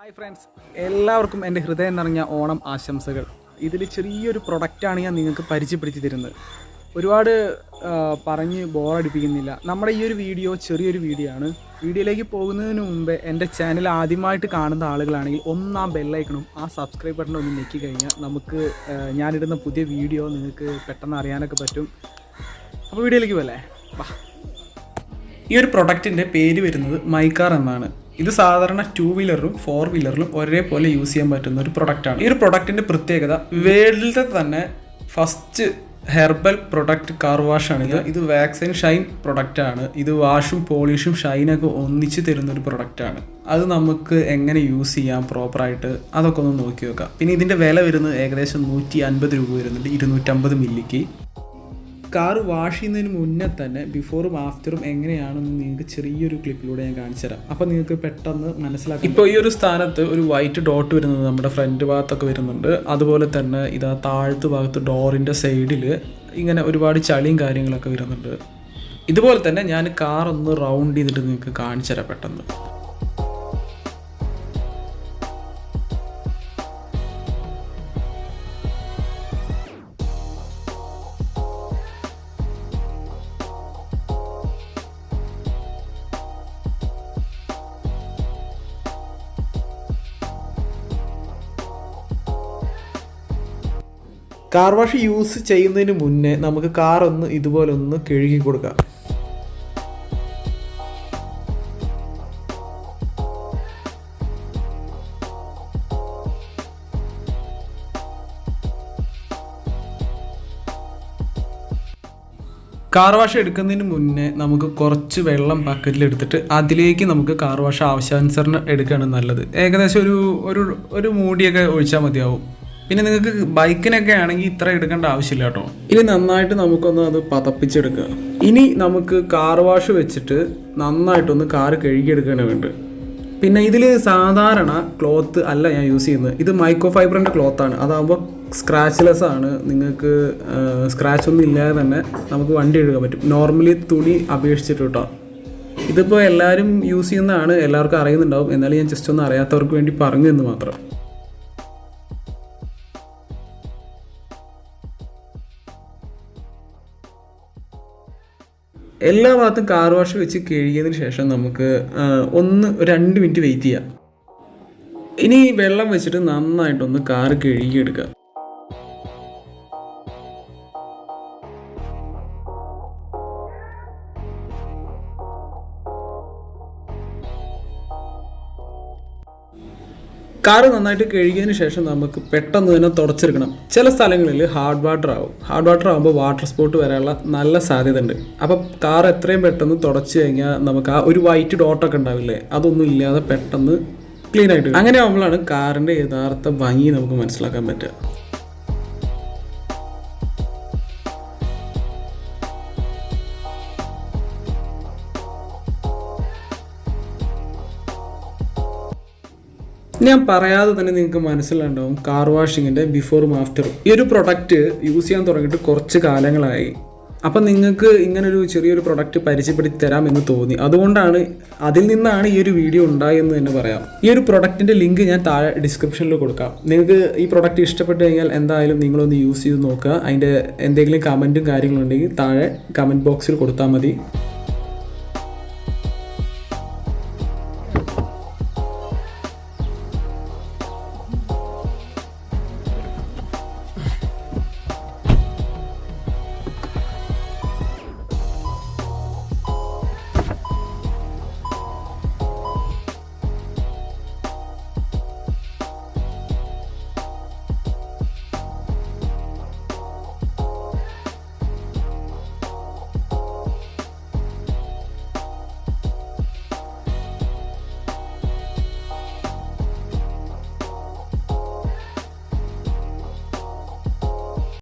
Hi friends, എല്ലാവർക്കും എൻ്റെ ഹൃദയം നിറഞ്ഞ ഓണം ആശംസകൾ. ഇതിൽ ചെറിയൊരു പ്രൊഡക്റ്റാണ് ഞാൻ നിങ്ങൾക്ക് പരിചയപ്പെടുത്തി തരുന്നത്. ഒരുപാട് പറഞ്ഞ് ബോറടിപ്പിക്കുന്നില്ല. നമ്മുടെ ഈ ഒരു വീഡിയോ ചെറിയൊരു വീഡിയോ ആണ്. വീഡിയോയിലേക്ക് പോകുന്നതിന് മുമ്പേ എൻ്റെ ചാനൽ ആദ്യമായിട്ട് കാണുന്ന ആളുകളാണെങ്കിൽ ഒന്നാം ബെല്ലൈക്കണും ആ സബ്സ്ക്രൈബ് ബട്ടണും ഒന്ന് ഞെക്കി കഴിഞ്ഞാൽ നമുക്ക് ഞാനിടുന്ന പുതിയ വീഡിയോ നിങ്ങൾക്ക് പെട്ടെന്ന് അറിയാനൊക്കെ പറ്റും. അപ്പോൾ വീഡിയോയിലേക്ക് പോകല്ലേ. ഈ ഒരു പ്രൊഡക്റ്റിൻ്റെ പേര് വരുന്നത് മൈക്കാർ എന്നാണ്. ഇത് സാധാരണ 2 വീലറിലും 4 വീലറിലും ഒരേപോലെ യൂസ് ചെയ്യാൻ പറ്റുന്ന ഒരു പ്രൊഡക്റ്റാണ്. ഈ ഒരു പ്രൊഡക്റ്റിൻ്റെ പ്രത്യേകത വേൾഡിലത്തെ തന്നെ ഫസ്റ്റ് ഹെർബൽ പ്രൊഡക്റ്റ് കാർ വാഷാണ്. ഇത് വാക്സ് ആൻഡ് ഷൈൻ പ്രൊഡക്റ്റാണ്. ഇത് വാഷും പോളിഷും ഷൈനൊക്കെ ഒന്നിച്ച് തരുന്നൊരു പ്രൊഡക്റ്റാണ്. അത് നമുക്ക് എങ്ങനെ യൂസ് ചെയ്യാം പ്രോപ്പറായിട്ട് അതൊക്കെ ഒന്ന് നോക്കി വെക്കാം. പിന്നെ ഇതിൻ്റെ വില വരുന്നത് ഏകദേശം 150 രൂപ വരുന്നുണ്ട് 250 മില്ലിക്ക്. കാർ വാഷ് ചെയ്യുന്നതിന് മുന്നേ തന്നെ ബിഫോറും ആഫ്റ്ററും എങ്ങനെയാണെന്ന് നിങ്ങൾക്ക് ചെറിയൊരു ക്ലിപ്പിലൂടെ ഞാൻ കാണിച്ചു തരാം. അപ്പോൾ നിങ്ങൾക്ക് പെട്ടെന്ന് മനസ്സിലാക്കാം. ഇപ്പോൾ ഈ ഒരു സ്ഥാനത്ത് ഒരു വൈറ്റ് ഡോട്ട് വരുന്നത് നമ്മുടെ ഫ്രണ്ട് ഭാഗത്തൊക്കെ വരുന്നുണ്ട്. അതുപോലെ തന്നെ ഇതാ താഴത്ത് ഭാഗത്ത് ഡോറിൻ്റെ സൈഡിൽ ഇങ്ങനെ ഒരുപാട് ചളിയും കാര്യങ്ങളൊക്കെ വരുന്നുണ്ട്. ഇതുപോലെ തന്നെ ഞാൻ കാർ ഒന്ന് റൗണ്ട് ചെയ്തിട്ട് നിങ്ങൾക്ക് കാണിച്ചു തരാം പെട്ടെന്ന്. കാർ വാഷ് യൂസ് ചെയ്യുന്നതിന് മുന്നേ നമുക്ക് കാർ ഒന്ന് ഇതുപോലെ ഒന്ന് കഴുകി കൊടുക്കാം. കാർ വാഷ് എടുക്കുന്നതിന് മുന്നേ നമുക്ക് കുറച്ച് വെള്ളം ബക്കറ്റിലെടുത്തിട്ട് അതിലേക്ക് നമുക്ക് കാർ വാഷ് ആവശ്യാനുസരണം എടുക്കുകയാണ് നല്ലത്. ഏകദേശം ഒരു മൂടിയൊക്കെ ഒഴിച്ചാൽ മതിയാവും. പിന്നെ നിങ്ങൾക്ക് ബൈക്കിനൊക്കെ ആണെങ്കിൽ ഇത്ര എടുക്കേണ്ട ആവശ്യമില്ല കേട്ടോ. ഇനി നന്നായിട്ട് നമുക്കൊന്ന് അത് പതപ്പിച്ചെടുക്കുക. ഇനി നമുക്ക് കാർ വാഷ് വെച്ചിട്ട് നന്നായിട്ടൊന്ന് കാർ കഴുകിയെടുക്കുകയാണ് വേണ്ടത്. പിന്നെ ഇതിൽ സാധാരണ ക്ലോത്ത് അല്ല ഞാൻ യൂസ് ചെയ്യുന്നത്. ഇത് മൈക്രോ ഫൈബറിൻ്റെ ക്ലോത്താണ്. അതാകുമ്പോൾ സ്ക്രാച്ച്ലെസ് ആണ്. നിങ്ങൾക്ക് സ്ക്രാച്ച് ഒന്നും ഇല്ലാതെ തന്നെ നമുക്ക് വണ്ടി കഴുകാൻ പറ്റും, നോർമലി തുണി അപേക്ഷിച്ചിട്ട് കേട്ടോ. ഇതിപ്പോൾ എല്ലാവരും യൂസ് ചെയ്യുന്നതാണ്, എല്ലാവർക്കും അറിയുന്നുണ്ടാവും. എന്നാലും ഞാൻ ജസ്റ്റ് ഒന്ന് അറിയാത്തവർക്ക് വേണ്ടി പറഞ്ഞു എന്ന് മാത്രം. എല്ലാ ഭാഗത്തും കാർ വാഷ് വെച്ച് കഴുകിയതിന് ശേഷം നമുക്ക് 2 മിനിറ്റ് വെയിറ്റ് ചെയ്യാം. ഇനി വെള്ളം വെച്ചിട്ട് നന്നായിട്ടൊന്ന് കാർ കഴുകിയെടുക്കുക. കാറ് നന്നായിട്ട് കഴുകിയതിന് ശേഷം നമുക്ക് പെട്ടെന്ന് തന്നെ തുടച്ചെടുക്കണം. ചില സ്ഥലങ്ങളിൽ ഹാർഡ് വാട്ടർ ആകുമ്പോൾ വാട്ടർ സ്പോട്ട് വരാനുള്ള നല്ല സാധ്യത ഉണ്ട്. അപ്പം കാർ എത്രയും പെട്ടെന്ന് തുടച്ച് കഴിഞ്ഞാൽ നമുക്ക് ആ ഒരു വൈറ്റ് ഡോട്ടൊക്കെ ഉണ്ടാവില്ലേ, അതൊന്നും ഇല്ലാതെ പെട്ടെന്ന് ക്ലീൻ ആയിട്ട് അങ്ങനെ ആകുമ്പോഴാണ് കാറിൻ്റെ യഥാർത്ഥ ഭംഗി നമുക്ക് മനസ്സിലാക്കാൻ പറ്റുക. ഞാൻ പറയാതെ തന്നെ നിങ്ങൾക്ക് മനസ്സിലുണ്ടാവും കാർ വാഷിങ്ങിൻ്റെ ബിഫോറും ആഫ്റ്ററും. ഈ ഒരു പ്രൊഡക്റ്റ് യൂസ് ചെയ്യാൻ തുടങ്ങിയിട്ട് കുറച്ച് കാലങ്ങളായി. അപ്പം നിങ്ങൾക്ക് ഇങ്ങനൊരു ചെറിയൊരു പ്രൊഡക്റ്റ് പരിചയപ്പെടുത്തി തരാമെന്ന് തോന്നി. അതുകൊണ്ടാണ് അതിൽ നിന്നാണ് ഈ ഒരു വീഡിയോ ഉണ്ടായെന്ന് തന്നെ പറയാം. ഈ ഒരു പ്രൊഡക്റ്റിൻ്റെ ലിങ്ക് ഞാൻ താഴെ ഡിസ്ക്രിപ്ഷനിൽ കൊടുക്കാം. നിങ്ങൾക്ക് ഈ പ്രൊഡക്റ്റ് ഇഷ്ടപ്പെട്ട് കഴിഞ്ഞാൽ എന്തായാലും നിങ്ങളൊന്ന് യൂസ് ചെയ്ത് നോക്കുക. അതിൻ്റെ എന്തെങ്കിലും കമൻറ്റും കാര്യങ്ങളുണ്ടെങ്കിൽ താഴെ കമൻറ്റ് ബോക്സിൽ കൊടുത്താൽ മതി.